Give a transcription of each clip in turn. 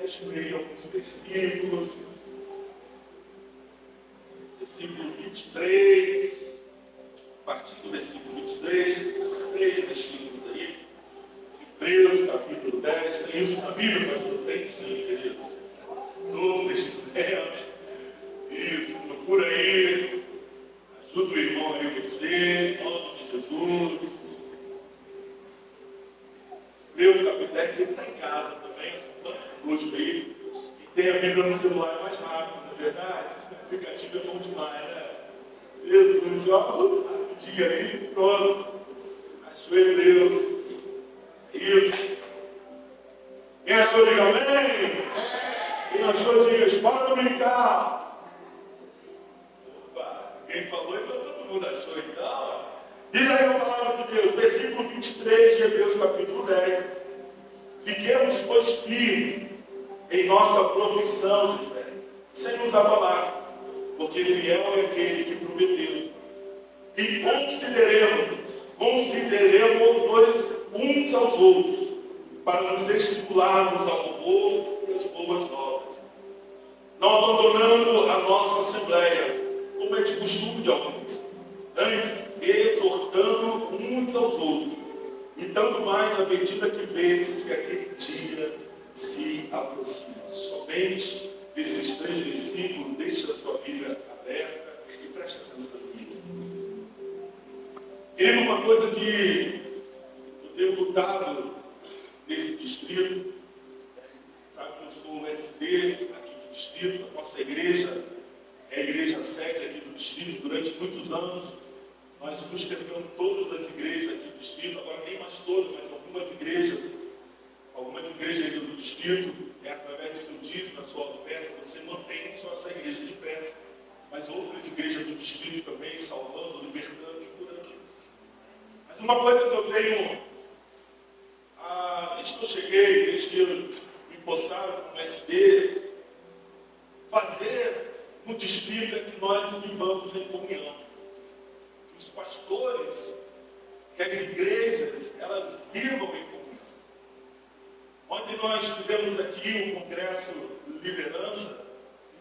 deixa eu ler alguns versículos. Versículo 23, a partir do versículo 23, 3 versículos aí. Hebreus, capítulo 10. Tem isso na Bíblia, pastor? Tem sim, querido. Novo Testamento. Isso, procura aí. Ajuda o irmão aí, você, em nome de Jesus. Hebreus, capítulo 10, você está em casa também, último aí. E tem a Bíblia no celular é mais rápido, não é verdade? Esse aplicativo é bom demais, né? Jesus, ó, rapidinho ali, pronto. Achou Hebreus. Isso. Quem achou, diga amém. Quem achou, diga escola dominical. Opa, quem falou, então todo mundo achou, então. Diz aí a palavra de Deus, versículo 23 de Hebreus, capítulo 10. Fiquemos, pois, firmes em nossa profissão de fé, sem nos abalar, porque fiel é aquele que prometeu. E consideremos-nos uns aos outros, para nos estimularmos ao amor e às boas novas, não abandonando a nossa assembleia, como é de costume de alguns, antes exortando uns aos outros, e tanto mais à medida que vedes que aquele dia se aproxima. Somente esses 3 versículos, deixa a sua Bíblia aberta e presta atenção nisso. Querido, uma coisa que eu tenho lutado nesse distrito, sabe que eu sou o SD aqui do distrito, a nossa igreja é a igreja sede aqui do distrito. Durante muitos anos nós sustentamos todas as igrejas aqui do distrito, agora nem mais todas, mas algumas igrejas aqui do distrito, através do seu dízimo, da sua oferta, você mantém não só essa igreja de pé, mas outras igrejas do distrito também, salvando, libertando e curando. Mas uma coisa que eu tenho, desde que eu cheguei, desde que eu me empossaram como SD, fazer no distrito é que nós vivamos em comunhão. Os pastores, que as igrejas, elas vivam em comunhão. Ontem nós tivemos aqui o congresso de liderança,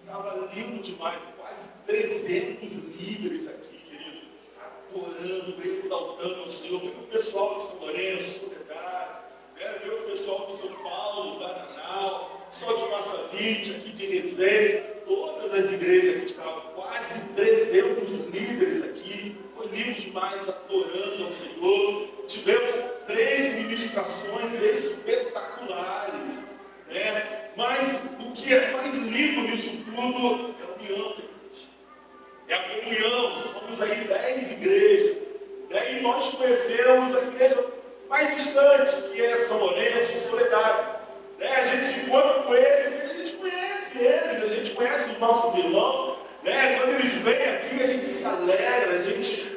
estava lindo demais, quase 300 líderes aqui, querido, adorando, exaltando o Senhor. O pessoal de São Lourenço, Soledade, veio o pessoal de São Paulo, Paranal, o pessoal de Passadite, aqui de Resende, todas as igrejas que estavam, quase 300 líderes aqui. Foi lindo demais, adorando ao Senhor. Tivemos 3 ministrações espetaculares, né? Mas o que é mais lindo nisso tudo é a união, é a comunhão. Somos aí 10 igrejas, né? E nós conhecemos a igreja mais distante, que é São Lourenço, Soledade, né? A gente se encontra com eles e a gente conhece eles, a gente conhece os nossos irmãos, né? Quando eles vêm aqui, a gente se alegra, a gente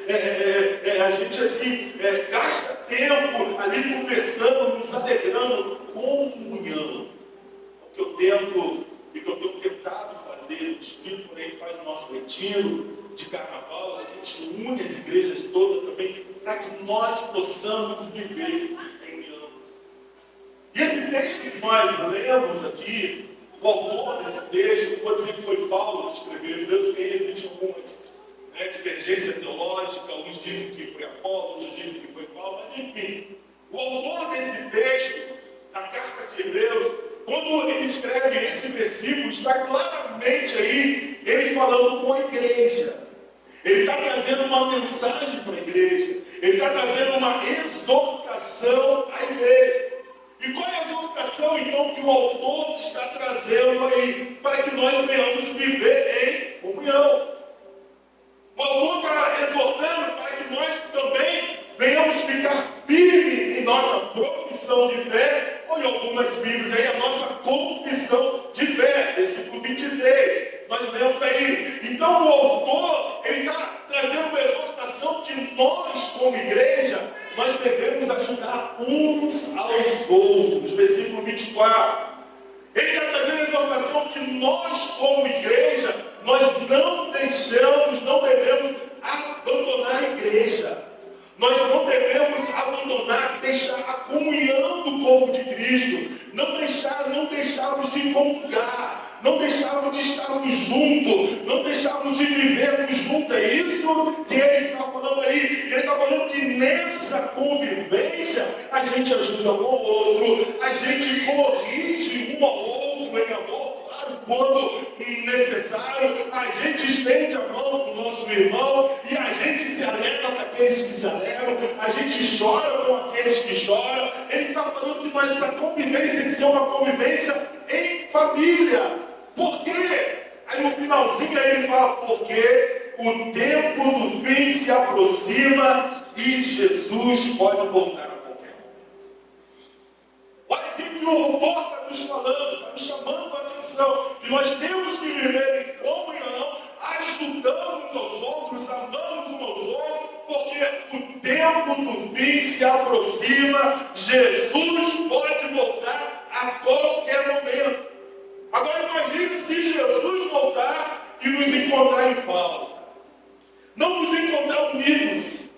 assim, gasta tempo ali conversando, nos alegrando, comunhão. O que eu tento e que eu tenho tentado fazer no distrito, quando a gente faz o nosso retiro de carnaval, a gente une as igrejas todas também, para que nós possamos viver em união. E esse texto que nós lemos aqui, o autor desse texto, pode dizer que foi Paulo que escreveu, Hebreus, que existe algumas divergência teológica, uns dizem que foi Apolo, outros dizem que foi Paulo, mas enfim, o autor desse texto, da carta de Hebreus, quando ele escreve esse versículo, está claramente aí, ele falando com a igreja. Ele está trazendo uma mensagem para a igreja, ele está trazendo uma exortação à igreja. E qual é a exortação, então, que o autor está trazendo aí, para que nós venhamos viver em comunhão? O autor está exortando para que nós também venhamos ficar firmes em nossa profissão de fé, ou em algumas Bíblias aí, a nossa confissão de fé, versículo 23. Nós lemos aí. Então o autor, ele está trazendo uma exortação que nós, como igreja, nós devemos ajudar uns aos outros. Versículo 24. Ele está trazendo a exortação que nós, como igreja, nós não deixamos, não devemos abandonar a igreja. Nós não devemos abandonar, deixar a comunhão do povo de Cristo. não deixarmos de comungar, não deixarmos de estarmos juntos, não deixarmos de vivermos juntos. É isso que ele está falando aí. Ele está falando que nessa convivência a gente ajuda um ao outro, a gente corrige um ao outro em amor, claro, quando necessário, a gente estende a mão para o nosso irmão e a gente se alegra com aqueles que se alegram, a gente chora com aqueles que choram. Ele está falando que nossa convivência tem que ser uma convivência em família. Por quê? Aí no finalzinho ele fala, porque o tempo do fim se aproxima e Jesus pode voltar a qualquer momento. Olha o que o autor está nos falando, está nos chamando a atenção, que nós temos que viver em comunhão, ajudando uns aos outros, amando uns aos outros, porque o tempo do fim se aproxima, Jesus pode voltar a qualquer momento. Agora imagine se Jesus voltar e nos encontrar em falta. Não nos encontrar unidos.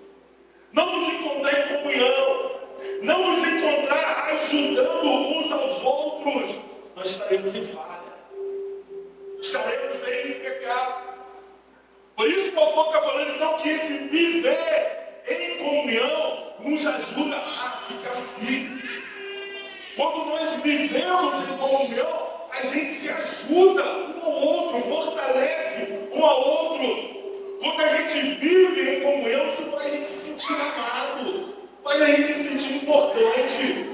Não nos encontrar em comunhão. Não nos encontrar ajudando uns aos outros. Nós estaremos em falha. Estaremos em pecado. Por isso que o autor está falando então que esse viver em comunhão nos ajuda a ficar firmes. Quando nós vivemos em comunhão, a gente se ajuda um ao outro, fortalece um ao outro. Quando a gente vive em comunhão, isso faz a gente se sentir amado, faz a gente se sentir importante.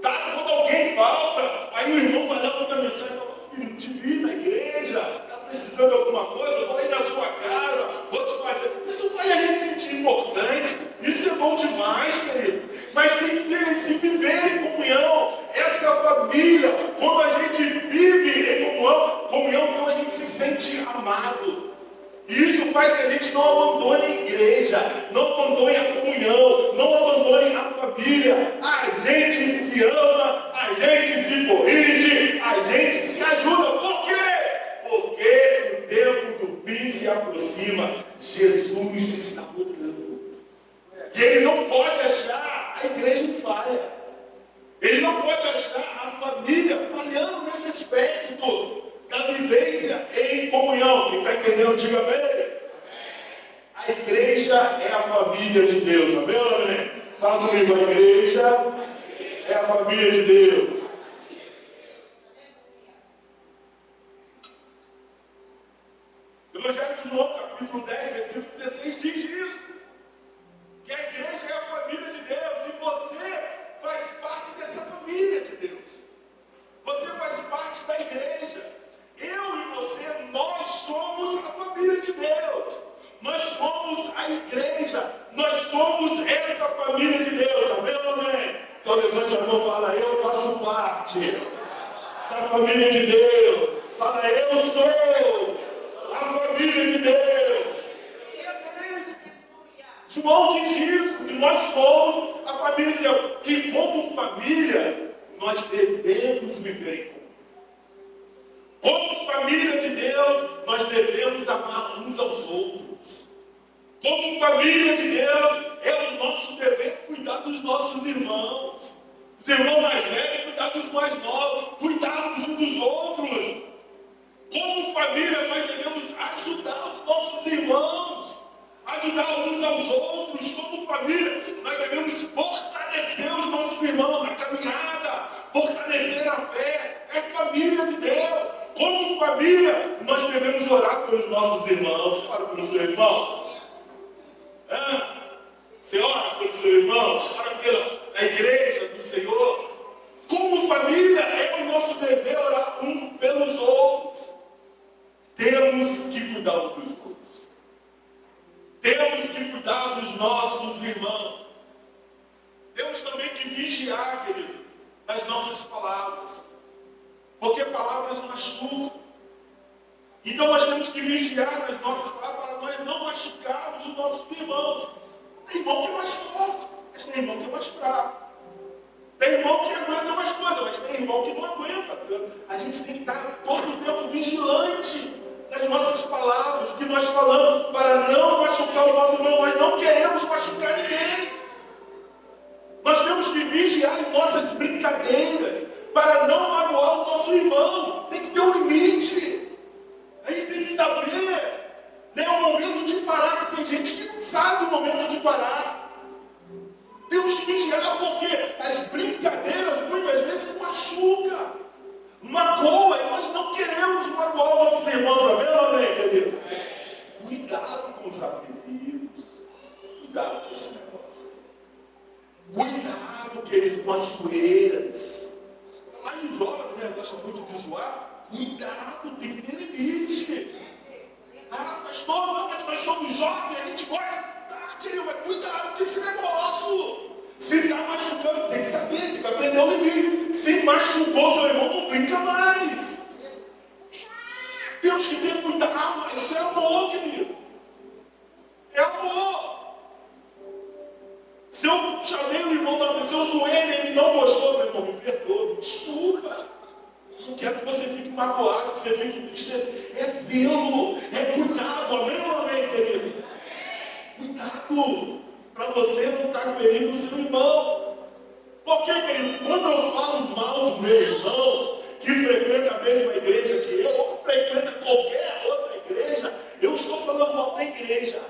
Tá? Quando alguém falta, aí o irmão vai lá, manda mensagem e fala, filho, te vi na igreja, está precisando de alguma coisa, vou ir na sua casa, vou te fazer. Isso faz a gente se sentir importante, isso é bom demais, querido. Mas tem que ser esse viver em comunhão, essa família. Quando a gente vive em comunhão, então a gente se sente amado. E isso faz que a gente não abandone a igreja, não abandone a comunhão, não abandone a família. A gente se ama, a gente se corrige, a gente se ajuda. Por quê? Porque o tempo do fim se aproxima. Jesus está voltando. E ele não pode achar a igreja em falha. Ele não pode achar a família falhando nesse aspecto da vivência em comunhão. Quem está entendendo, diga amém. A igreja é a família de Deus, amém ou amém? Fala comigo, a igreja é a família de Deus. O Evangelho de João, capítulo 10, versículo 16, diz isso. Que a igreja é a família de Deus e você faz parte dessa família de Deus. Você faz parte da igreja. Eu e você, nós somos a família de Deus. Nós somos a igreja. Nós somos essa família de Deus. Amém ou amém? Então levante a mão e fala, eu faço parte da família de Deus. Fala, eu sou a família de Deus. E é mesmo. João diz isso, que nós somos a família de Deus. E como família, nós devemos viver em comunhão. Como família de Deus, nós devemos amar uns aos outros. Como família de Deus, é o nosso dever cuidar dos nossos irmãos. Os irmãos mais velhos, cuidar dos mais novos, cuidarmos uns dos outros. Como família, nós devemos ajudar os nossos irmãos, ajudar uns aos outros. Como família, nós devemos fortalecer os nossos irmãos na caminhada, fortalecer a fé. É família de Deus. Como família, nós devemos orar pelos nossos irmãos. Você ora pelo seu irmão? Você ora pelo seu irmão? Você ora pela igreja do Senhor? Como família, é o nosso dever orar um pelos outros. Temos que cuidar uns dos outros. Temos que cuidar dos nossos irmãos. Temos também que vigiar, querido, as nossas palavras. Porque palavras machucam. Então nós temos que vigiar nas nossas palavras para nós não machucarmos os nossos irmãos. Tem irmão que é mais forte, mas tem irmão que é mais fraco. Tem irmão que aguenta mais coisas, mas tem irmão que não aguenta. A gente tem que estar todo o tempo vigilante nas nossas palavras, que nós falamos, para não machucar o nosso irmão. Nós não queremos machucar ninguém. Nós temos que vigiar em nossas brincadeiras. para não magoar o nosso irmão. Tem que ter um limite. A gente tem que saber, né, o momento de parar, que tem gente que não sabe o momento de parar. Temos que vigiar, porque as brincadeiras muitas vezes machucam, magoam, e nós não queremos magoar os nossos irmãos, tá vendo, amém, querido? Cuidado com os apelidos, cuidado com esse negócio. Cuidado, querido, com as zoeiras. Mas os jovens, né, gostam muito de zoar. Cuidado, tem que ter limite. Ah, pastor, mas nós somos jovens, a gente gosta. Tá, querido, mas cuidado com esse negócio. Se está machucando, tem que saber, tem que aprender o limite. Se machucou seu irmão, não brinca mais. Temos que ter cuidado. Ah, mas isso é amor, querido. É amor. Se eu chamei o irmão da pessoa, eu zoei ele, ele não gostou, meu irmão, me perdoa, me desculpa. Não quero que você fique magoado, que você fique entristecido. É zelo, é cuidado, amém ou amém, querido? Cuidado, para você não estar ferindo o seu irmão. Porque, querido, quando eu falo mal do meu irmão, que frequenta a mesma igreja que eu, ou frequenta qualquer outra igreja, eu estou falando mal da igreja.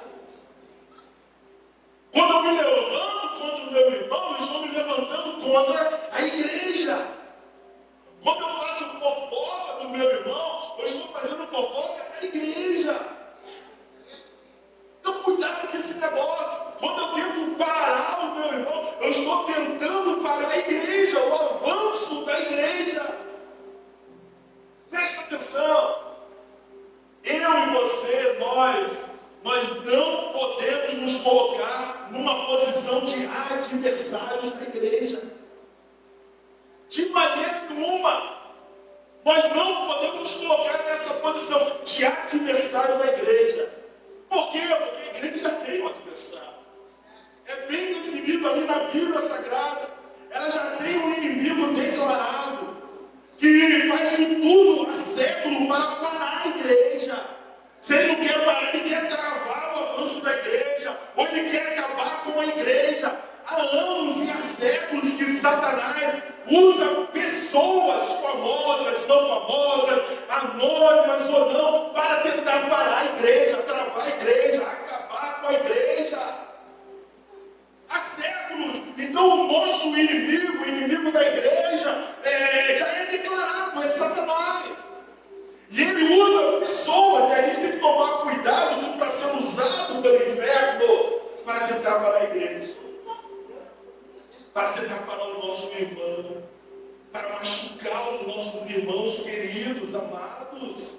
Quando eu me levanto contra o meu irmão, eu estou me levantando contra a igreja. Quando eu faço fofoca do meu irmão, eu estou fazendo fofoca da igreja. Então cuidado com esse negócio. Quando eu tento parar o meu irmão, eu estou tentando parar a igreja, o avanço da igreja. Presta atenção. Eu e você, nós não podemos nos colocar numa posição de adversários da igreja. De maneira nenhuma. Nós não podemos nos colocar nessa posição de adversário da igreja. Por quê? Porque a igreja já tem um adversário. É bem definido ali na Bíblia Sagrada. Ela já tem um inimigo declarado, que faz de tudo há século para parar a igreja. Se ele não quer parar, ele quer travar o avanço da igreja, ou ele quer acabar com a igreja. Há anos e há séculos que Satanás usa pessoas famosas, não famosas, anônimas ou não, para tentar parar a igreja, travar a igreja, acabar com a igreja. Há séculos. Então o nosso inimigo, o inimigo da igreja, já é declarado, é Satanás. E ele usa pessoas, e a gente tem que tomar cuidado de não estar sendo usado pelo inferno para tentar parar a igreja, para tentar parar o nosso irmão, para machucar os nossos irmãos queridos, amados.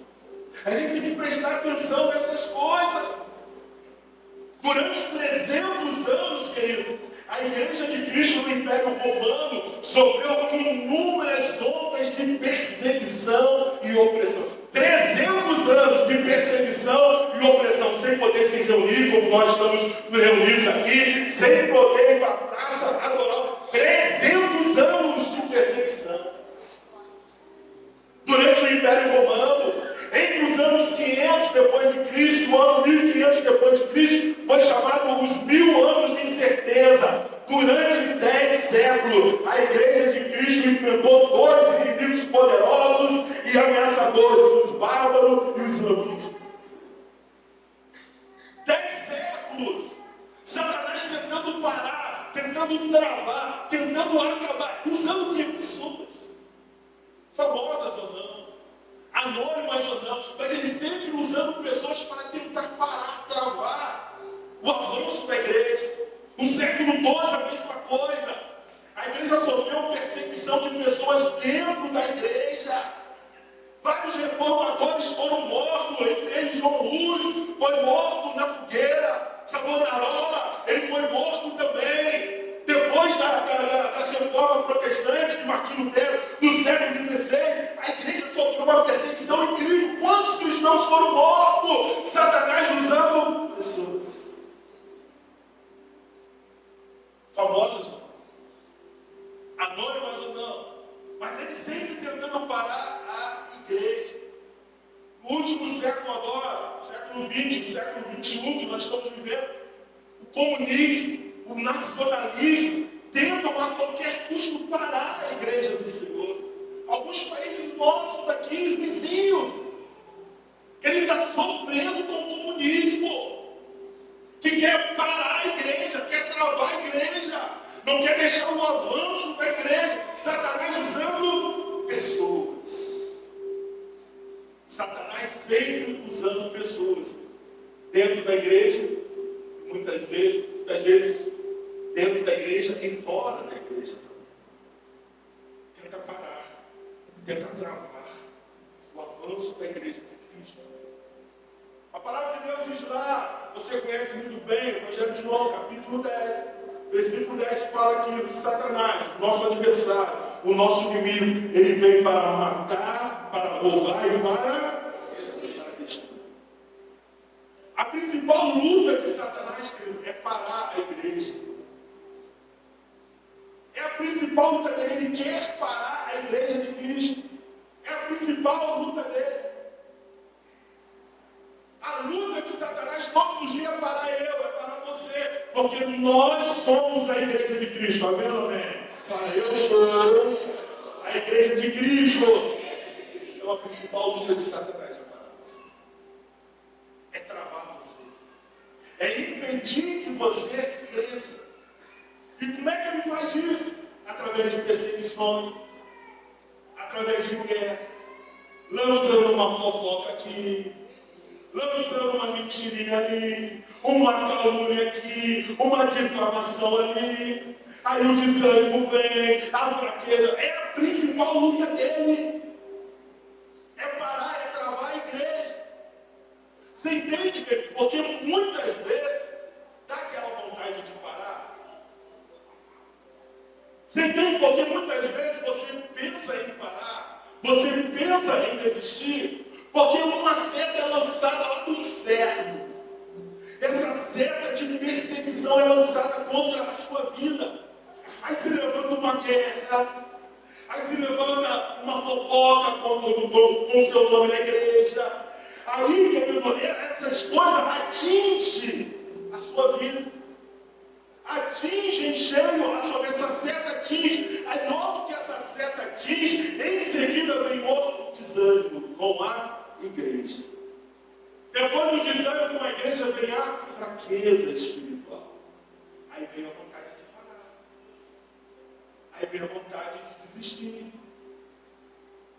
A gente tem que prestar atenção nessas coisas. Durante 300 anos, querido, a igreja de Cristo no Império Romano sofreu inúmeras ondas de perseguição e opressão. 300 anos de perseguição e opressão, sem poder se reunir como nós estamos reunidos aqui, sem poder ir para a praça adorar. 300 anos de perseguição. Durante o Império Romano, entre os anos 500 depois de Cristo, o ano 1500 depois de Cristo, foi chamado os 1000 anos de incerteza. Durante 10 séculos, a igreja de Cristo enfrentou dois inimigos poderosos e ameaçadores, os bárbaros e os islamistas. 10 séculos, Satanás tentando parar, tentando travar, tentando acabar, usando o que? Pessoas, famosas ou não, anônimas ou não, mas ele sempre usando pessoas para tentar parar, travar o avanço da igreja. No século XII, a mesma coisa. A igreja sofreu perseguição de pessoas dentro da igreja. Vários reformadores foram mortos, entre eles João Hus foi morto na fogueira. Savonarola, ele foi morto também. Depois da reforma protestante de Martim Lutero, no século XVI, a igreja sofreu uma perseguição incrível. Quantos cristãos foram mortos? Satanás usando pessoas famosas, anônimas ou não, mas ele sempre tentando parar a igreja. No último século agora, século XX, século XXI, que nós estamos vivendo, o comunismo, o nacionalismo tentam a qualquer custo parar a igreja do Senhor. nossos aqui, vizinhos, que ele está sofrendo com o comunismo, que quer parar a igreja, quer travar a igreja, não quer deixar o avanço da igreja. Satanás usando pessoas. Satanás sempre usando pessoas. Dentro da igreja, muitas vezes dentro da igreja e fora da igreja. Tenta parar, tenta travar o avanço da igreja de Cristo. A palavra de Deus diz lá, você conhece muito bem, o Evangelho de João, capítulo 10, versículo 10 fala que Satanás, nosso adversário, o nosso inimigo, ele vem para matar, para roubar e para destruir. A principal luta de Satanás, querido, é parar a igreja. É a principal luta dele. Ele quer parar a igreja de Cristo. É a principal luta dele. A luta de Satanás todos os dias é parar eu, é parar você. Porque nós somos a igreja de Cristo. Amém ou amém? Fala, eu sou a igreja de Cristo. Então a principal luta de Satanás é parar você. É travar você. É impedir que você cresça. E como é que ele faz isso? Através de perseguições, através de guerra, lançando uma fofoca aqui, lançando uma mentirinha ali, uma calúnia aqui, uma difamação ali. Aí o desânimo vem, a fraqueza. É a principal luta dele. É parar, é travar a igreja. Você entende, querido? Porque muitas vezes dá aquela vontade de parar. Você entende? Porque muitas vezes você pensa em parar, você pensa em desistir, porque uma seta é lançada lá do inferno. Essa seta de perseguição é lançada contra a sua vida. Aí se levanta uma guerra, aí se levanta uma fofoca com o seu nome na igreja. Aí, querido, essas coisas atingem a sua vida. Atinge em cheio a sua vida. Essa seta atinge. Aí logo que essa seta atinge, em seguida vem outro desânimo com a igreja. Depois do desânimo com a igreja vem a fraqueza espiritual. Aí vem a vontade de parar. Aí vem a vontade de desistir.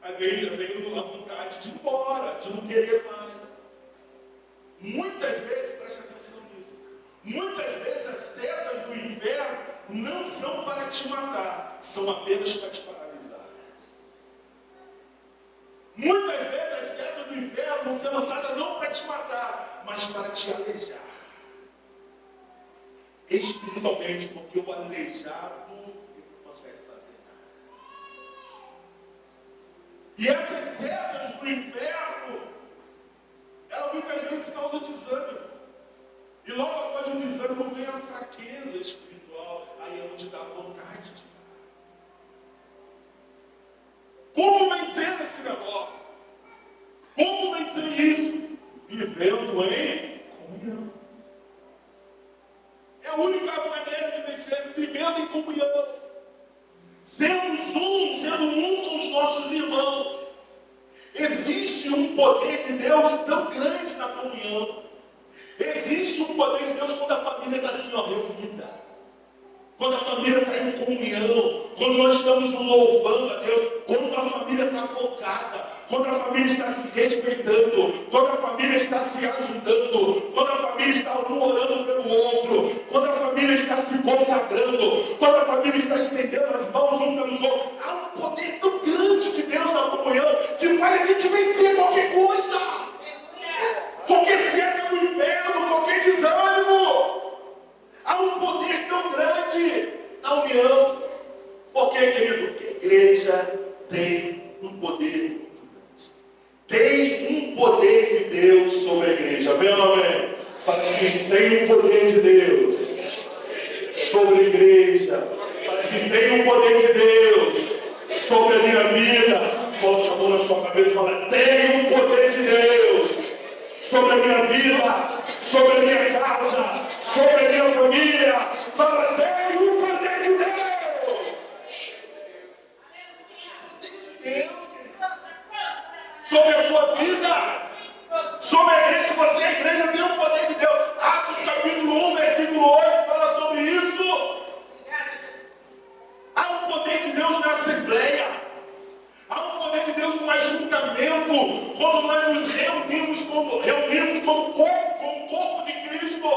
Aí vem a vontade de ir embora, de não querer mais. Muitas vezes, preste atenção nisso, muitas vezes as setas do inferno não são para te matar, são apenas para te paralisar. Muitas vezes as setas do inferno vão ser lançadas não para te matar, mas para te aleijar. Espiritualmente, porque o aleijado não consegue fazer nada. E essas setas do inferno, ela muitas vezes causa desânimo. E logo após o desânimo vem a fraqueza espiritual. Aí é onde dá vontade de parar. Como vencer esse negócio? Como vencer isso? Vivendo em comunhão. É a única maneira de vencer, vivendo em comunhão. Sendo um com os nossos irmãos. Existe um poder de Deus tão grande na comunhão. Existe um poder de Deus quando a família está assim, reunida. Quando a família está em comunhão. Quando nós estamos louvando a Deus. Quando a família está focada. Quando a família está se respeitando. Quando a família está se ajudando. Quando a família está um orando pelo outro. Quando a família está se consagrando. Quando a família está estendendo as mãos um pelos outros. Há um poder tão grande de Deus na comunhão que faz a gente vencer qualquer coisa. Qualquer seta do inferno, qualquer desânimo. Há um poder tão grande na união. Por quê, querido? Porque a igreja tem um poder muito grande. Tem um poder de Deus sobre a igreja. Amém ou não amém? Fala assim, tem um poder de Deus sobre a igreja. Fala assim, tem um poder de Deus sobre a minha vida. Coloque a mão na sua cabeça e fala, tem um poder de Deus sobre a minha vida, sobre a minha casa, sobre a minha família. Fala, tem o poder de Deus. O poder de Deus, querido. sobre a sua vida, sobre a igreja. Você, a igreja, tem o poder de Deus. Atos capítulo 1, versículo 8, fala sobre isso. Há um poder de Deus na assembleia. Há um poder de Deus no ajuntamento, quando nós nos reunimos como corpo de Cristo.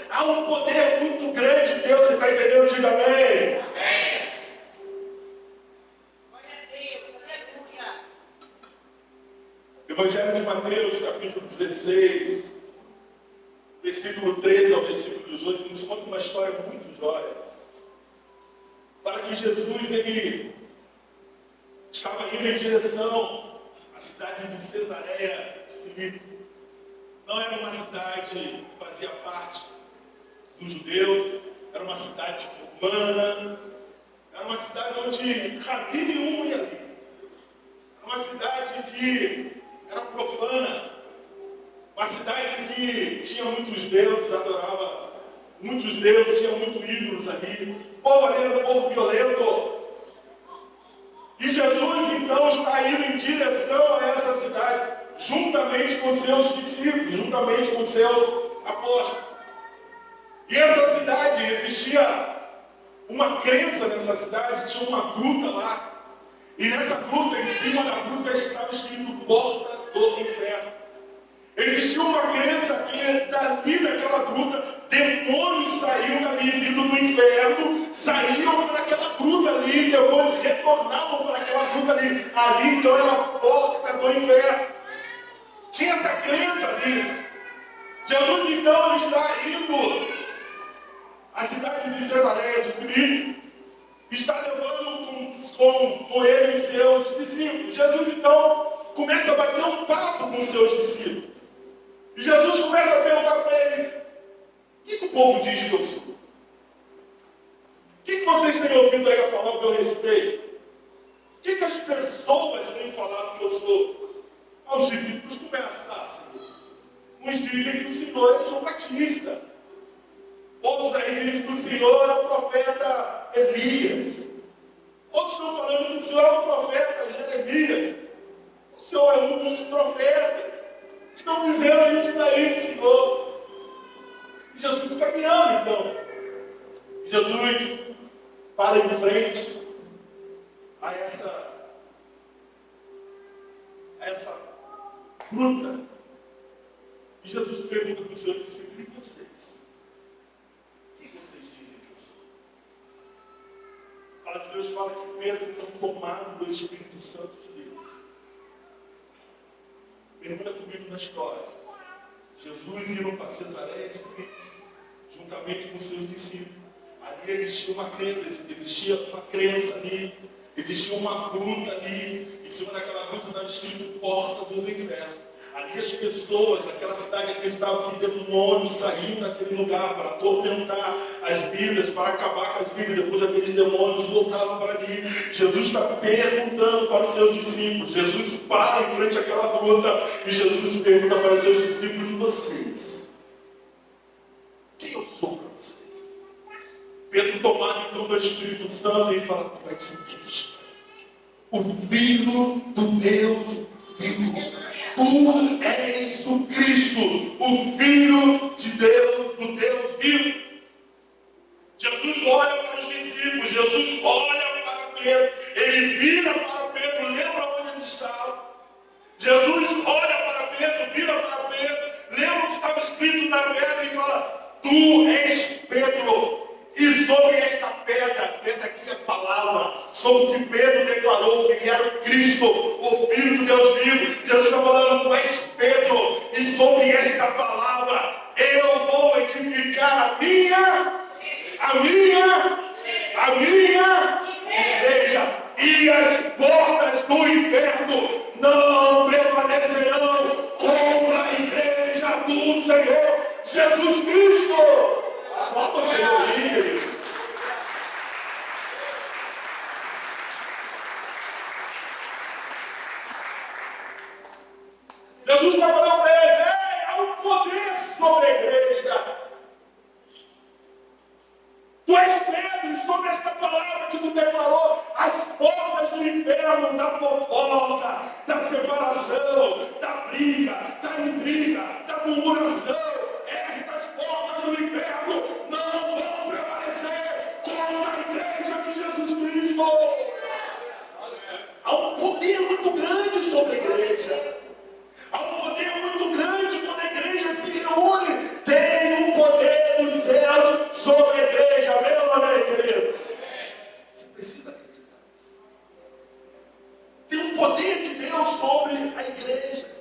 Há um poder muito grande de Deus. Você está entendendo? Diga amém. Amém. Evangelho de Mateus, capítulo 16, versículo 13 ao versículo 18, nos conta uma história muito jóia. Fala que Jesus, ele estava indo em direção à cidade de Cesareia de Filipe. Não era uma cidade que fazia parte dos judeus, era uma cidade romana, era uma cidade onde rabi nenhum ia ali. Era uma cidade que era profana, uma cidade que tinha muitos deuses, adorava muitos deuses, tinha muitos ídolos ali. O povo ali era um povo violento. E Jesus então está indo em direção a essa cidade, juntamente com seus discípulos, juntamente com seus apóstolos. E essa cidade, existia uma crença nessa cidade, tinha uma gruta lá. E nessa gruta, em cima da gruta, estava escrito Porta do Inferno. Existia uma crença que dali daquela gruta, demônios saíam dali, vindo do inferno, saíam para aquela gruta ali, e depois retornavam para aquela gruta ali. Ali então era a porta do inferno. Tinha essa crença ali. Jesus então está indo à cidade de Cesareia de Filipe, está levando com ele e seus discípulos. Jesus então começa a bater um papo com seus discípulos. E Jesus começa a perguntar para eles: o que o povo diz que eu sou? O que vocês têm ouvido aí a falar ao meu respeito? O que as pessoas têm falado que eu sou? Os discípulos começam assim. Uns dizem que o Senhor é João Batista. Outros aí dizem que o Senhor é o profeta Elias. Outros estão falando que o Senhor é o profeta Jeremias. O Senhor é um dos profetas. Estão dizendo isso daí do Senhor. E Jesus caminhando então. E Jesus para em frente a essa gruta. E Jesus pergunta para os seus discípulos: e vocês? O que vocês dizem que eu sou? A palavra de Deus fala que Pedro está tomado do Espírito Santo de Deus. Mergulha comigo na história. Jesus indo para Cesareia de Filipe, juntamente com seus discípulos. Ali existia uma crença ali, existia uma gruta ali, em cima daquela gruta estava escrito Porta do Inferno. Ali as pessoas daquela cidade acreditavam que demônios saíam daquele lugar para atormentar as vidas, para acabar com as vidas. Depois aqueles demônios voltavam para ali. Jesus está perguntando para os seus discípulos. Jesus para em frente àquela gruta e Jesus pergunta para os seus discípulos: e vocês? Quem eu sou para vocês? Pedro, tomado então do Espírito Santo, e fala: tu és o Cristo, o Filho do Deus vivo. Tu és o Cristo, o Filho de Deus, do Deus vivo. Jesus olha para os discípulos, Jesus olha para Pedro, ele vira para Pedro, lembra onde ele estava. Jesus olha para Pedro, vira para Pedro, lembra o que estava escrito na pedra e fala: tu és Pedro. E sobre esta pedra aqui é a palavra, sobre o que Pedro declarou que ele era o Cristo, o Filho de Deus vivo. Jesus está falando: tu és Pedro, e sobre esta palavra eu vou edificar a minha igreja, e as portas do inferno não prevalecerão contra a igreja do Senhor Jesus Cristo. Bota o Senhor aí, querido. Jesus está falando para ele: há um poder sobre a igreja. Tu és Pedro, e sobre esta palavra que tu declarou, as portas do inferno, da fofoca, da separação, briga, da intriga, da murmuração. Estas portas do inferno não vão prevalecer contra a igreja de Jesus Cristo. Há um poder muito grande sobre a igreja. Há um poder muito grande quando a igreja se reúne. Tem um poder dos céus sobre a igreja. Meu amém, querido? Você precisa acreditar. Tem um poder de Deus sobre a igreja.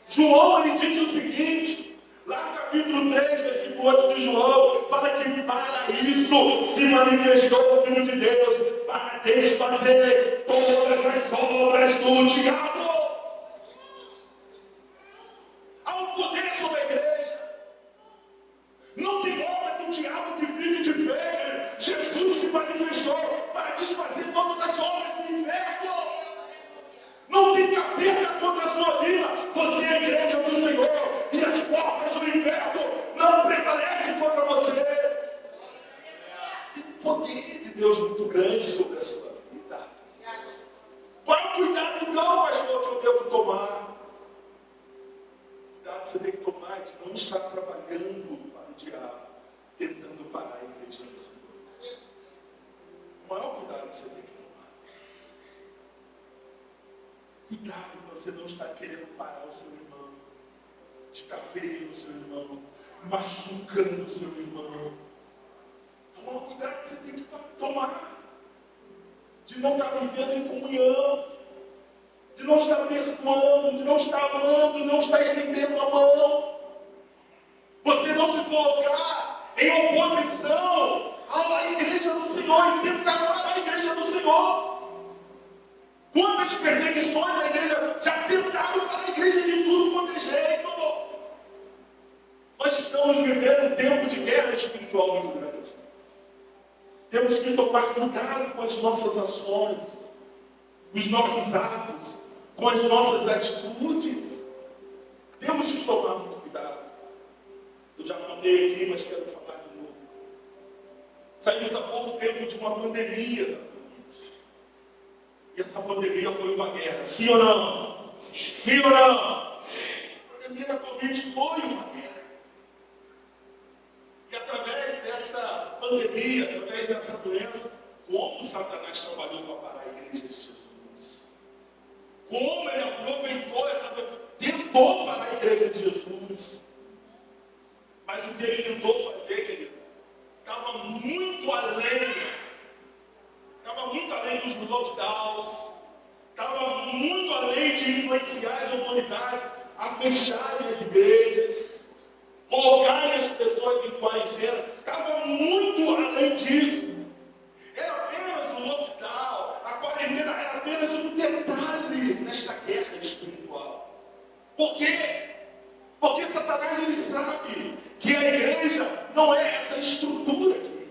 João, ele diz o seguinte, lá no capítulo 3, versículo 8 de João, fala que para isso se manifestou o Filho de Deus, para desfazer todas as obras do diabo. Há um poder sobre a igreja. Não tem obra do diabo que vive de pé. Jesus se manifestou para desfazer todas as obras do inferno. Não tem capeta contra a sua vida. Você é a igreja do Senhor. E as portas do inferno não prevalecem contra você. Tem um poder de Deus muito grande sobre a sua vida. Qual cuidado então, pastor, que eu devo tomar? Cuidado que você tem que tomar de não estar trabalhando para o diabo, tentando parar a igreja do Senhor. O maior cuidado que você tem que tomar. Cuidado para você não estar querendo parar o seu irmão, estar ferindo o seu irmão, machucando o seu irmão. É o maior cuidado que você tem que tomar. De não estar vivendo em comunhão, de não estar perdoando, de não estar amando, de não estar estendendo a mão. Você não se colocar em oposição à igreja do Senhor e tentar parar a igreja do Senhor. Quantas perseguições a igreja já tentaram para a igreja de tudo quanto é jeito. Nós estamos vivendo um tempo de guerra espiritual muito grande. Temos que tomar cuidado com as nossas ações, os nossos atos, com as nossas atitudes. Temos que tomar muito cuidado. Eu já contei aqui, mas quero falar de novo. Saímos há pouco tempo de uma pandemia da Covid. E essa pandemia foi uma guerra. Sim ou não? Sim, sim ou não? Sim. A pandemia da Covid foi uma guerra. E através dessa pandemia, através dessa doença, como Satanás trabalhou para parar a igreja de Jesus. Como ele aproveitou essa doença, tentou parar a igreja de Jesus. Mas o que ele tentou fazer, querido, estava muito além dos lockdowns, estava muito além de influenciar as autoridades a fecharem as igrejas, colocarem as pessoas em quarentena, estava muito além disso. Era apenas um lockdown, a quarentena era apenas um detalhe nesta guerra espiritual. Por quê? Porque Satanás ele sabe que a igreja não é essa estrutura aqui.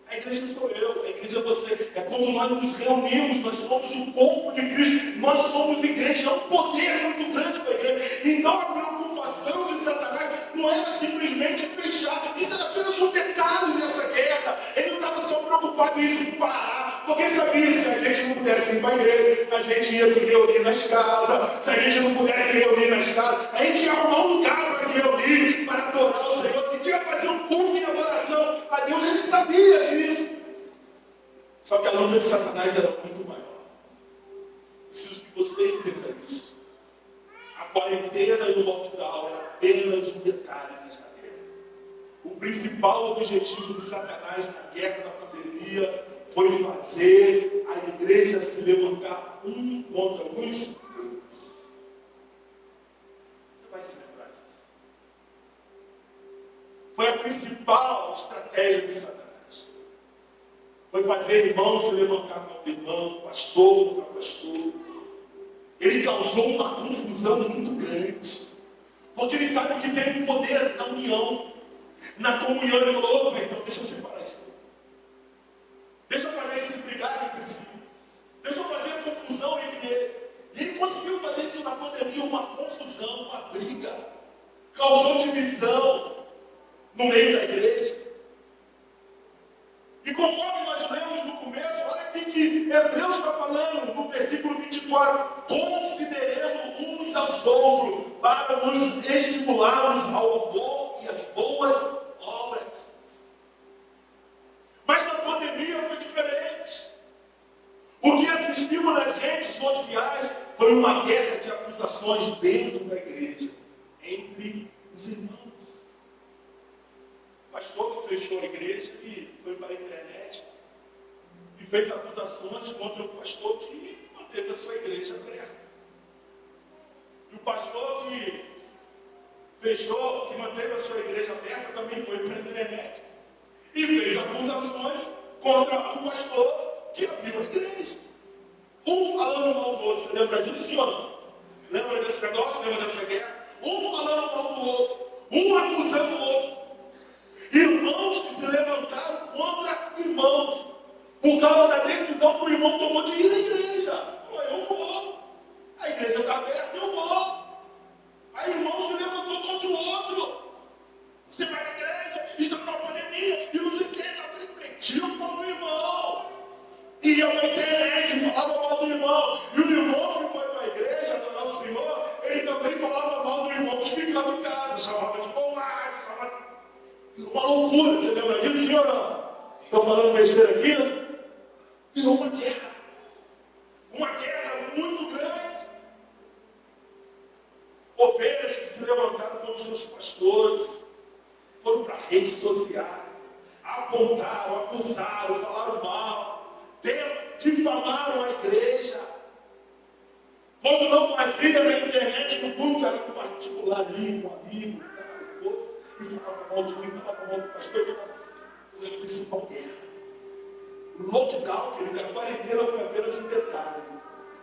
A igreja sou eu, a igreja é você. É quando nós nos reunimos, nós somos o corpo de Cristo, nós somos igreja, é um poder muito grande para a igreja. Então a preocupação de Satanás não era simplesmente fechar, isso era apenas um detalhe dessa guerra. Ele não estava só preocupado em se parar, porque sabia se a gente não pudesse ir para a igreja, a gente ia se reunir nas casas. Se a gente não pudesse se reunir nas casas, a gente ia arrumar um lugar para se reunir, para adorar o Senhor, que tinha que fazer um culto em adoração a Deus. Ele sabia disso. Só que a luta de Satanás era muito maior. Preciso que você entenda isso. A quarentena e o lockdown era apenas um detalhe nessa guerra. O principal objetivo de Satanás na guerra da pandemia foi fazer a igreja se levantar um contra os outros. Você vai se lembrar disso. Foi a principal estratégia de Satanás. Foi fazer irmão se levantar contra irmão, pastor contra pastor. Ele causou uma confusão muito grande. Porque ele sabe que tem um poder na união. Na comunhão ele falou, opa, então deixa eu separar isso. Deixa eu fazer eles se brigarem entre si. Deixa eu fazer a confusão entre eles. E ele conseguiu fazer isso na pandemia, uma confusão, uma briga. Causou divisão no meio da igreja. E conforme nós lemos no começo, olha aqui que Hebreus está falando no versículo 24, considerando uns uns aos outros, para nos estimularmos ao amor e às boas obras. Mas na pandemia foi diferente. O que assistimos nas redes sociais foi uma guerra de acusações dentro da igreja, entre os irmãos. O pastor que fechou a igreja e foi para a internet e fez acusações contra o pastor que manteve a sua igreja aberta. E o pastor que fechou, que manteve a sua igreja aberta, também foi para a internet e fez acusações contra o pastor que abriu a igreja. Um falando mal do outro. Você lembra disso, senhor? Lembra desse negócio? Lembra dessa guerra? Um falando mal do outro. Um acusando o outro. Irmãos que se levantaram contra irmãos. Por causa da decisão que o irmão tomou de ir à igreja. Falou, eu vou. A igreja está aberta, eu vou. Aí o irmão se levantou contra o outro. Você vai na igreja, estamos na pandemia, e não sei o que, está metido contra o irmão. E ia para a internet, falava mal do irmão. E o irmão que foi para a igreja, adorar o Senhor, ele também falava mal do irmão que ficava em casa, chamava de covarde, chamava de... Uma loucura, você lembra disso, senhor? Estou falando besteira aqui? Virou uma guerra. Uma guerra muito grande. Ovelhas que se levantaram contra seus pastores, foram para redes sociais, apontaram, acusaram, falaram mal. Difamaram a igreja. Quando não fazia na internet, no grupo, era no particular ali, com um amigo, e falava mal de mim, falava mal do pastor. Foi a principal guerra. O lockdown, querido, a quarentena foi apenas um detalhe.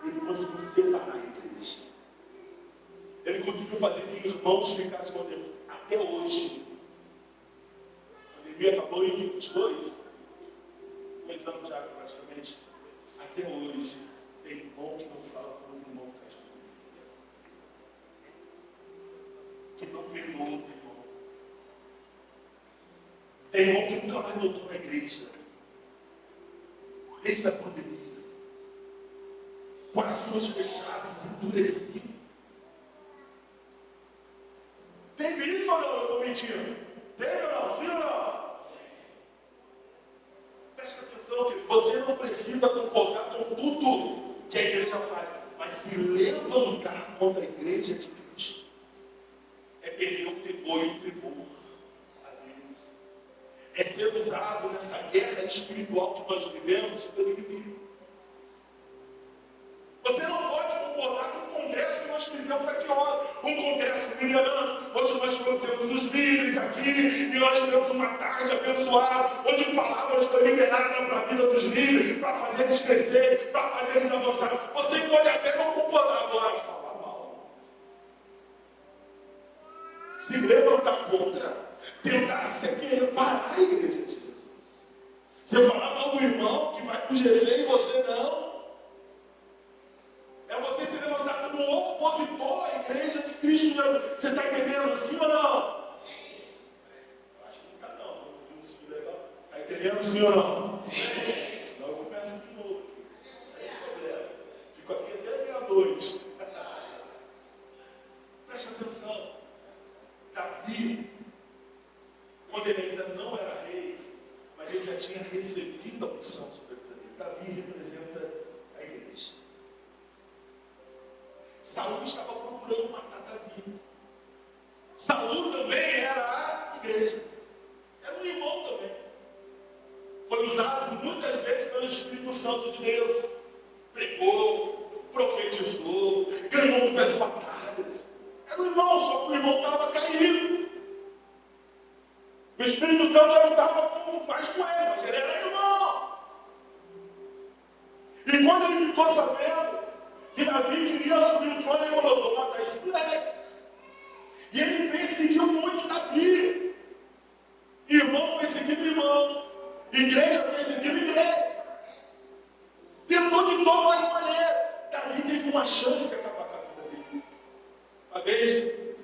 Ele conseguiu separar a igreja. Ele conseguiu fazer que irmãos ficassem com Deus. Até hoje. A pandemia acabou em 22. 2 anos já, praticamente. Até hoje, tem irmão que não fala com outro irmão que não perdoa outro irmão. Tem irmão que nunca mais voltou na igreja. Desde a pandemia. Corações fechados, endurecidos. Teve isso ou não? Eu estou mentindo. Teve ou não? Sim ou não? Presta atenção, querido. Você não precisa concordar com tudo que a igreja faz, mas se levantar contra a igreja de Cristo é perder o temor e o tremor a Deus. É ser usado nessa guerra espiritual que nós vivemos pelo inimigo. Você não pode concordar com o congresso que nós fizemos aqui ontem, um congresso de liderança, onde nós trouxemos os líderes aqui, e nós tivemos uma tarde abençoada, onde palavras foi liberada para a vida dos líderes, para fazer eles crescer, para fazer eles avançar. Você pode até não concordar agora, fala mal. Se levantar contra, tentar isso aqui, parar a igreja de Jesus. Você falar mal do irmão que vai para o GC e você não. É você se levantar como opositor à igreja de Cristo. Você está entendendo sim ou não? Acho que não está não. Não viu sim legal. Está entendendo sim ou não? Sim. Senão eu começo de novo. Sem problema. Fico aqui até meia-noite. Preste atenção. Davi, quando ele ainda não era rei, mas ele já tinha recebido a unção sobre a vida dele. Davi representa a igreja. Saul estava procurando matar Davi. Saul também era a igreja. Era um irmão também. Foi usado muitas vezes pelo Espírito Santo de Deus. Pregou, profetizou, ganhou muitas batalhas. Era um irmão, só que o irmão estava caído. O Espírito Santo não estava mais com ele, mas ele era irmão. E quando ele ficou sabendo que Davi queria subir o trono, ele falou, vou matar esse moleque. E ele perseguiu muito Davi. Irmão perseguindo irmão. Igreja perseguindo igreja. Tentou de todas as maneiras. Davi teve uma chance de acabar com a vida dele. Uma vez,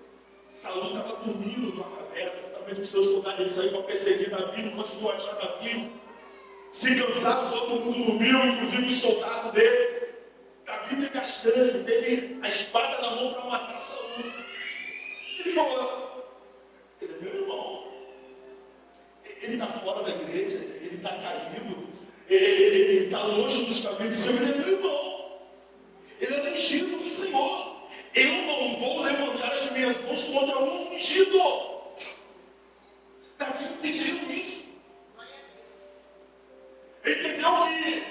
Saul estava dormindo numa caverna, juntamente com seus soldados, ele saiu para perseguir Davi, não conseguiu achar Davi. Se cansaram, todo mundo dormiu, inclusive os soldados dele. Davi teve a chance, teve a espada na mão para matar Saul. Ele falou, ele é meu irmão. Ele está fora da igreja, ele está caído, ele está longe dos caminhos do Senhor, ele é meu irmão. Ele é ungido do Senhor. Eu não vou levantar as minhas mãos contra um ungido. Davi entendeu isso. Entendeu que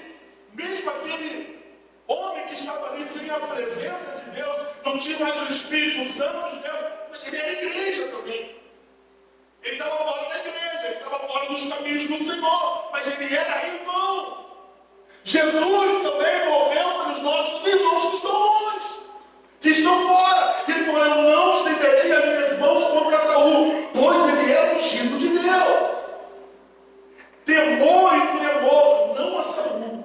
mesmo aquele homem que estava ali sem a presença de Deus, não tinha mais o Espírito Santo de Deus, mas ele era igreja também. Ele estava fora da igreja, ele estava fora dos caminhos do Senhor, mas ele era irmão. Jesus também morreu pelos nossos irmãos que estão longe, que estão fora. Ele falou, eu não estenderei as minhas mãos contra Saul, pois ele é ungido de Deus. Temor e tremor, não a Saul,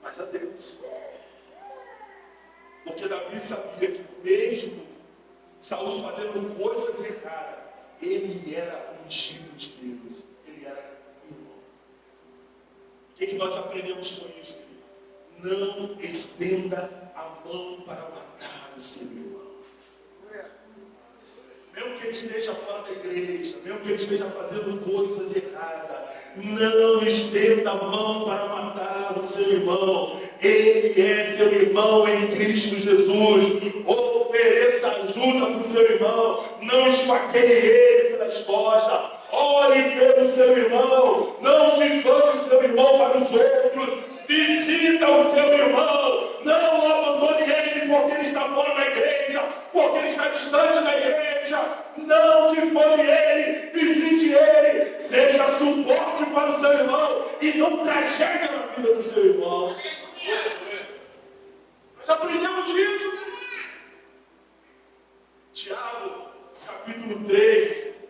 mas a Deus. Porque Davi sabia que mesmo Saul fazendo coisas erradas, ele era ungido de Deus. Ele era irmão. O que nós aprendemos com isso, filho? Não estenda a mão para matar o seu irmão. Mesmo que ele esteja fora da igreja, mesmo que ele esteja fazendo coisas erradas, não estenda a mão para matar o seu irmão. Ele é seu irmão em Cristo Jesus. Ofereça ajuda para o seu irmão. Não esfaqueie ele pelas costas. Ore pelo seu irmão. Não difame o seu irmão para os outros. Visita o seu irmão. Não abandone ele porque ele está fora da igreja, porque ele está distante da igreja. Não difame ele. Visite ele. Seja suporte para o seu irmão e não tragédia na vida do seu irmão. Nós aprendemos disso. Tiago, capítulo 3,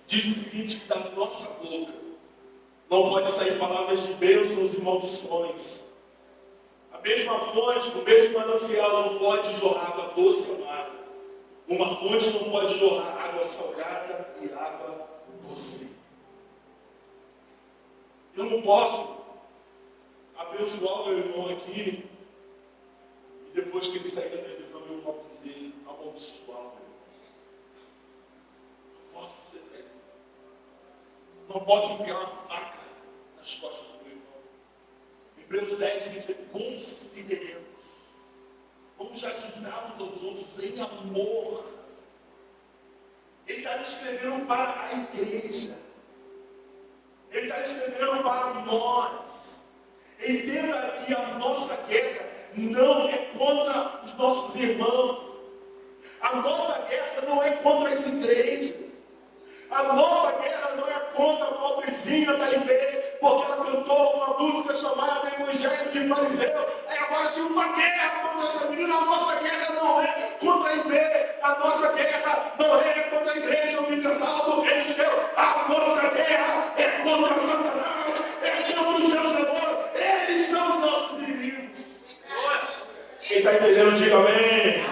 diz o seguinte, que da nossa boca não pode sair palavras de bênçãos e maldições. A mesma fonte, o mesmo manancial não pode jorrar água doce e amarga. Uma fonte não pode jorrar água salgada e água doce. Eu não posso abençoar o meu irmão aqui e depois que ele sair da minha visão eu vou dizer amaldiçoar o meu irmão. Não posso ser traído. Não posso enfiar uma faca nas costas do meu irmão. Hebreus 10 diz: consideremos, vamos ajudar uns aos outros em amor. Ele está escrevendo para a igreja. Ele está escrevendo para nós. Entenda que a nossa guerra não é contra os nossos irmãos. A nossa guerra não é contra as igrejas. A nossa guerra não é contra a pobrezinha da IB, porque ela cantou uma música chamada Evangelho de Fariseu. Aí agora tem uma guerra contra essa menina. A nossa guerra não é contra a IB. A nossa guerra não é contra a igreja universal do reino de Deus. A nossa guerra é contra Satanás, é contra os seus demônios. Eles são os nossos inimigos. Quem está entendendo, diga amém.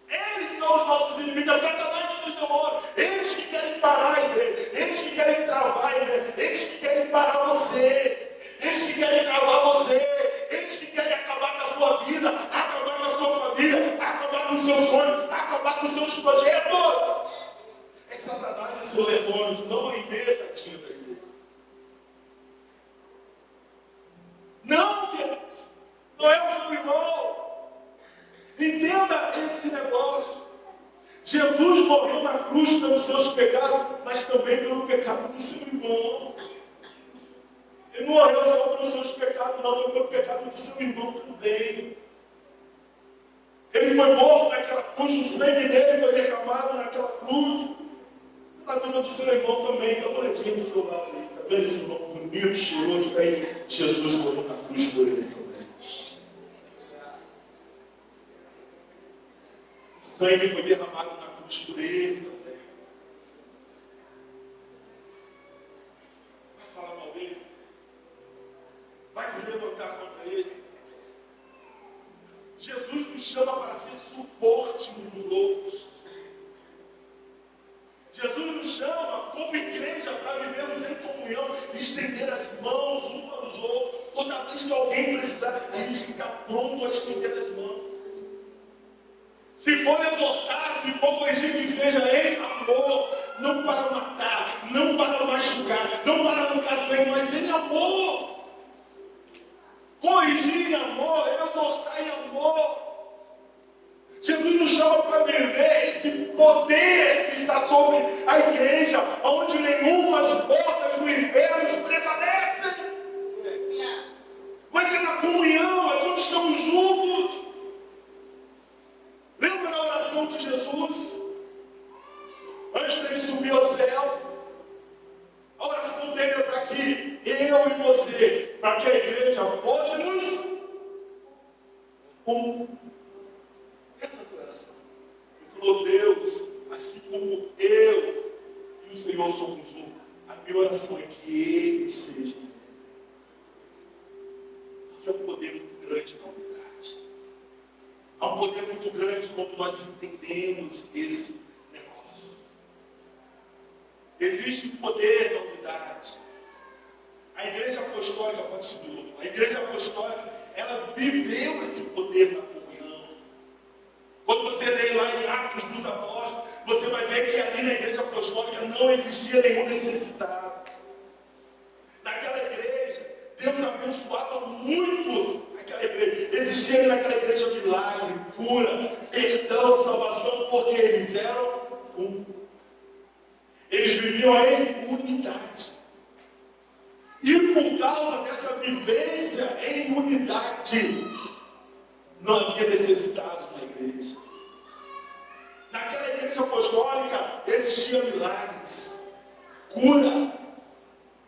Eles são os nossos inimigos. É Satanás e seus demônios. Eles que querem parar a igreja. Eles que querem travar a igreja. Eles que querem parar você. Eles que querem travar você. Eles que querem acabar com a sua vida, acabar com a sua família, acabar com os seus sonhos, acabar com os seus projetos. É Satanás e seus demônios. Não inventa, tio da igreja. Não, queridos. Não é o seu irmão. Entenda esse negócio. Jesus morreu na cruz pelos seus pecados, mas também pelo pecado do seu irmão. Ele não morreu só pelos seus pecados, não, foi pelo pecado do seu irmão também. Ele foi morto naquela cruz, o sangue dele foi derramado naquela cruz. Na vida do seu irmão também, dá uma olhadinha no seu lado aí, tá vendo esse irmão bonito, cheiroso, aí Jesus morreu na cruz por ele também. O sangue foi derramado na cruz por ele também. Vai falar mal dele? Vai se levantar contra ele? Jesus nos chama para ser suporte uns dos outros. Jesus nos chama como igreja para vivermos em comunhão, estender as mãos uns para os outros. Toda vez antes que alguém precisar, ele está pronto a estender as mãos. Se for exortar, se for corrigir, que seja em amor, não para matar, não para machucar, não para arrancar sangue, mas em amor. Corrigir em amor, exortar em amor. Jesus nos chama para viver esse poder que está sobre a igreja, onde nenhumas portas do inferno prevalecem. Mas é na comunhão, é quando estamos juntos. Lembra da oração de Jesus? Antes dele subir aos céus, a oração dele é para que eu e você, para que a igreja fôssemos um. Essa foi a oração. Ele falou: Deus, assim como eu e o Senhor somos um, a minha oração é que eles sejam. Porque é um poder muito grande na unidade. Há um poder muito grande quando nós entendemos esse negócio. Existe poder na unidade. A igreja apostólica, pode subir, a igreja apostólica, ela viveu esse poder na comunhão. Quando você lê lá em Atos dos Apóstolos, você vai ver que ali na igreja apostólica não existia nenhum necessitado. Naquela igreja, Deus abençoava muito aquela igreja. Existia naquela igreja milagre, cura, perdão, salvação, porque eles eram um. Eles viviam em unidade. E por causa dessa vivência em unidade, não havia necessidade na igreja. Naquela igreja apostólica existiam milagres, cura,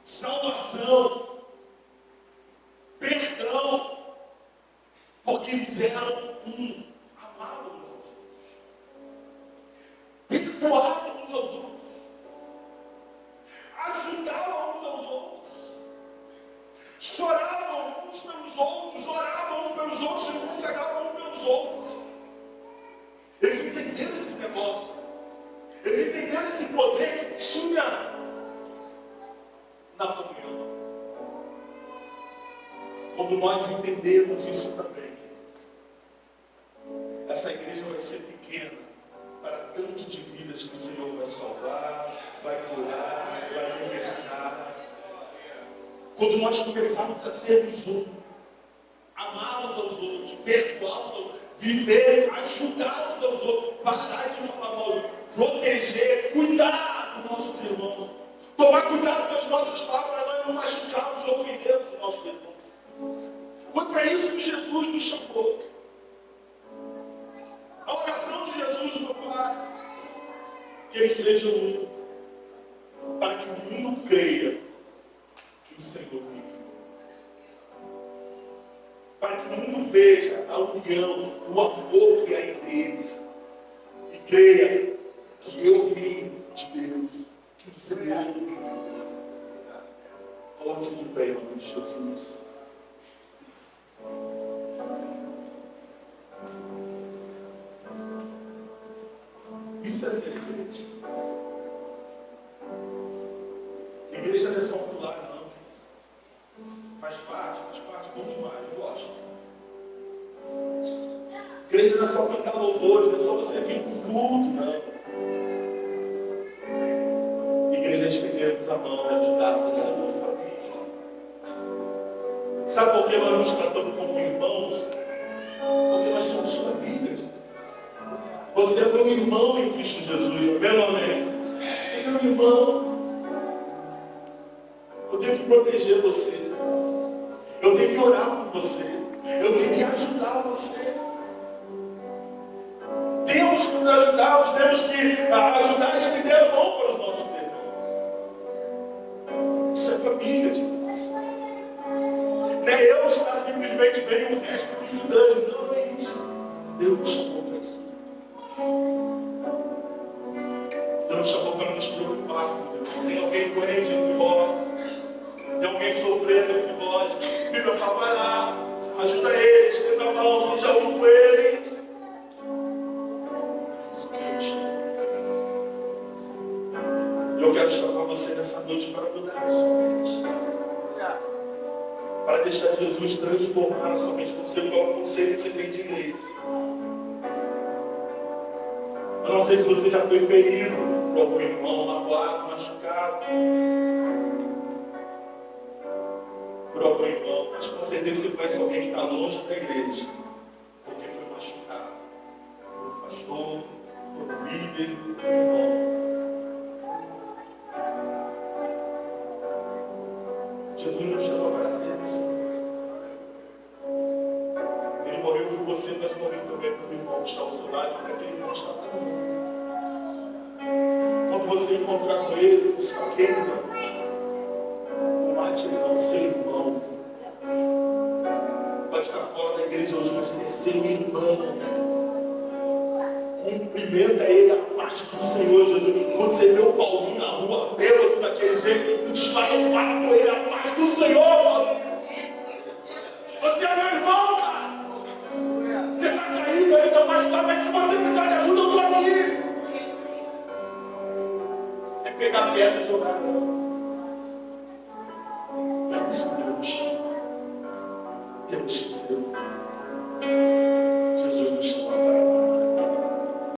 salvação, perdão, porque eles eram um, amavam uns aos outros, perdoavam uns aos outros, ajudavam uns aos outros, choravam uns pelos outros, oravam uns pelos outros, se consagravam uns pelos outros. Eles entenderam esse negócio, eles entenderam esse poder que tinha na comunhão. Quando nós entendemos isso também, essa igreja vai ser pequena para tanto de vidas que o Senhor vai salvar, vai curar, vai libertar. Quando nós começarmos a sermos um, amar uns aos outros, perdoar uns aos outros, viver, ajudar uns aos outros, parar de falar mal, proteger, cuidar dos nossos irmãos, tomar cuidado com as nossas palavras, para nós não machucarmos ou ofendermos os nossos irmãos. Foi para isso que Jesus nos chamou. A oração de Jesus, meu Pai, que eles sejam um, para que o mundo creia que o Senhor vive. Para que o mundo veja a união, o amor que há entre eles. E creia que eu vim de Deus, que o Senhor vive. Coloque-se de pé em nome de Jesus. Isso é ser igreja. Igreja não é só pular, não. Faz parte, bom demais, eu gosto. Igreja não é só cantar louvores, não é só você vir para o culto, não. Igreja é estender a mão, ajudar, você é uma família. Sabe por que nós nos tratamos como irmãos? Porque nós somos família. Você é meu irmão em Cristo Jesus, meu amém? É meu irmão. Eu tenho que proteger você. Eu tenho que orar por você. Eu tenho que ajudar você. Temos que nos ajudar, temos que ajudar a estender a mão para os nossos irmãos. Isso é família de Deus. Não é eu estar simplesmente bem e o resto que se dane. Não é isso. Deus nos chamou para isso. Deus nos chamou para nos preocupar com Deus. Tem alguém doente entre vós? Tem alguém sofrendo entre vós? A Bíblia fala: vai lá, ajuda ele, estenda a mão, seja um com ele. Eu quero chamar você nessa noite para mudar a sua mente. Para para deixar Jesus transformar somente você pelo conceito que você tem de igreja. Eu não sei se você já foi ferido por algum irmão, magoado, machucado por algum irmão, mas com certeza você conhece alguém que está longe da igreja porque foi machucado por pastor, por líder, por irmão. Jesus nos chama para sermos. Ele morreu por você, mas morreu também por o irmão que está ao seu lado, para aquele irmão que está com ele. Quando você encontrar com ele, não esfaqueie, não. Não mate ele, não, seu irmão. Pode estar fora da igreja hoje, mas ele é seu irmão. Cumprimenta ele, a paz do Senhor Jesus. Quando você vê o Paulinho na rua, bêbado daquele jeito, não fala com ele, a paz do Senhor, Paulinho. Você é meu irmão, cara. Você está caído, ele está machucado, mas se você precisar de ajuda, eu estou aqui. É pegar pedra e jogar nela. É isso, Deus. Temos que ser.